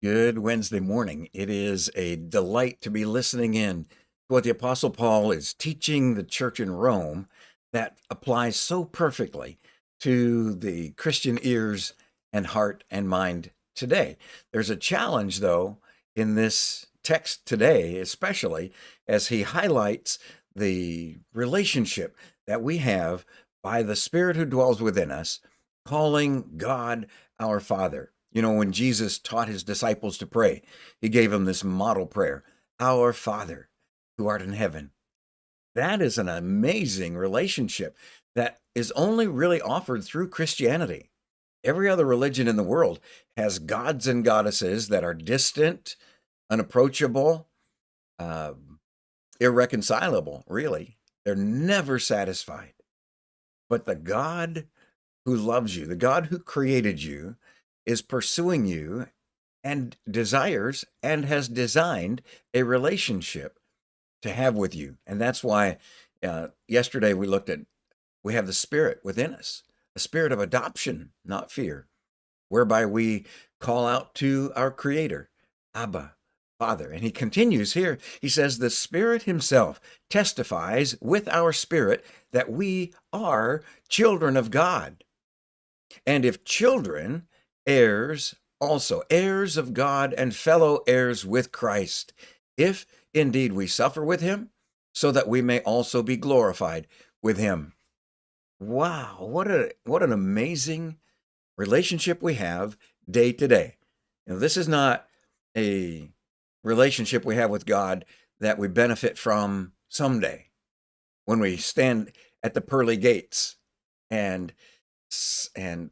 Good Wednesday morning. It is a delight to be listening in to what the Apostle Paul is teaching the church in Rome that applies so perfectly to the Christian ears and heart and mind today. There's a challenge, though, in this text today, especially as he highlights the relationship that we have by the Spirit who dwells within us, calling God our Father. You know, when Jesus taught his disciples to pray, he gave them this model prayer, Our Father, who art in heaven. That is an amazing relationship that is only really offered through Christianity. Every other religion in the world has gods and goddesses that are distant, unapproachable, uh, irreconcilable, really. They're never satisfied. But the God who loves you, the God who created you, is pursuing you and desires and has designed a relationship to have with you. And that's why yesterday we have the Spirit within us, a spirit of adoption, not fear, whereby we call out to our Creator, Abba, Father. And he continues here. He says, the Spirit himself testifies with our spirit that we are children of God. And if children, heirs also, heirs of God and fellow heirs with Christ, if indeed we suffer with him, so that we may also be glorified with him. Wow, what an amazing relationship we have day to day. You know, this is not a relationship we have with God that we benefit from someday when we stand at the pearly gates and and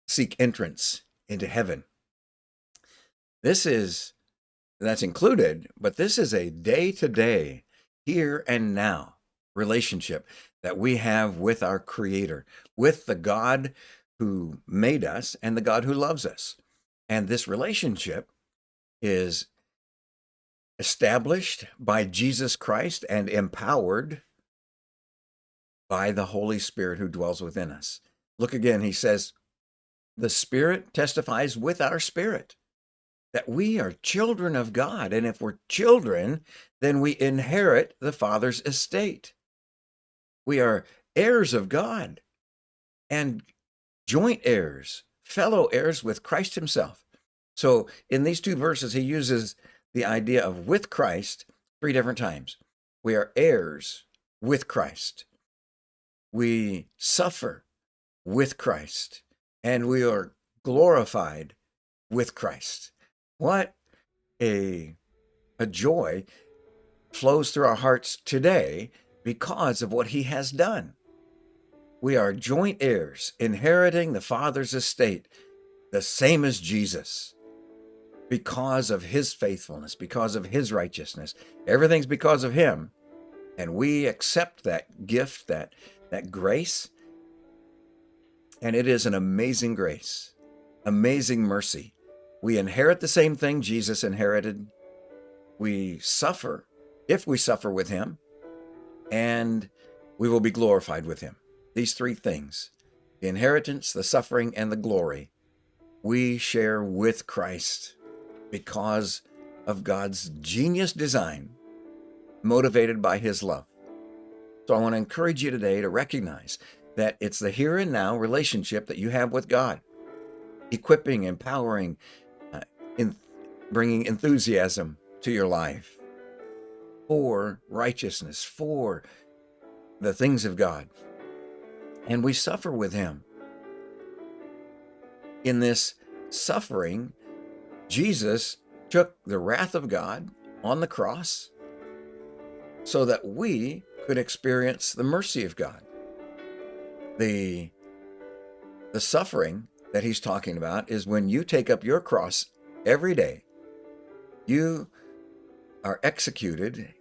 seek entrance into heaven. That's included, but this is a day-to-day, here and now relationship that we have with our Creator, with the God who made us and the God who loves us. And this relationship is established by Jesus Christ and empowered by the Holy Spirit who dwells within us. Look again, he says, the Spirit testifies with our spirit that we are children of God. And if we're children, then we inherit the Father's estate. We are heirs of God and joint heirs, fellow heirs with Christ himself. So in these two verses, he uses the idea of with Christ 3 different times. We are heirs with Christ. We suffer with Christ, and we are glorified with Christ. What a joy flows through our hearts today because of what he has done. We are joint heirs, inheriting the Father's estate, the same as Jesus, because of his faithfulness, because of his righteousness. Everything's because of him, and we accept that gift, that grace, and it is an amazing grace, amazing mercy. We inherit the same thing Jesus inherited. We suffer, if we suffer with him, and we will be glorified with him. These 3 things, the inheritance, the suffering, and the glory, we share with Christ because of God's genius design, motivated by his love. So I want to encourage you today to recognize that it's the here and now relationship that you have with God, equipping, empowering, bringing enthusiasm to your life for righteousness, for the things of God. And we suffer with him. In this suffering, Jesus took the wrath of God on the cross so that we could experience the mercy of God. The suffering that he's talking about is when you take up your cross every day. You are executed.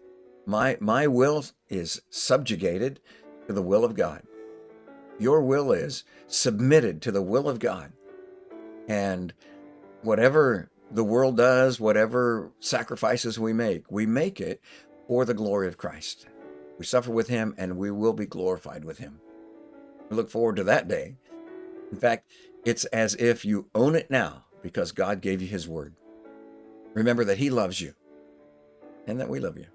My will is subjugated to the will of God. Your will is submitted to the will of God. And whatever the world does, whatever sacrifices we make it for the glory of Christ. We suffer with him, and we will be glorified with him. We look forward to that day. In fact, it's as if you own it now because God gave you his word. Remember that He loves you and that we love you.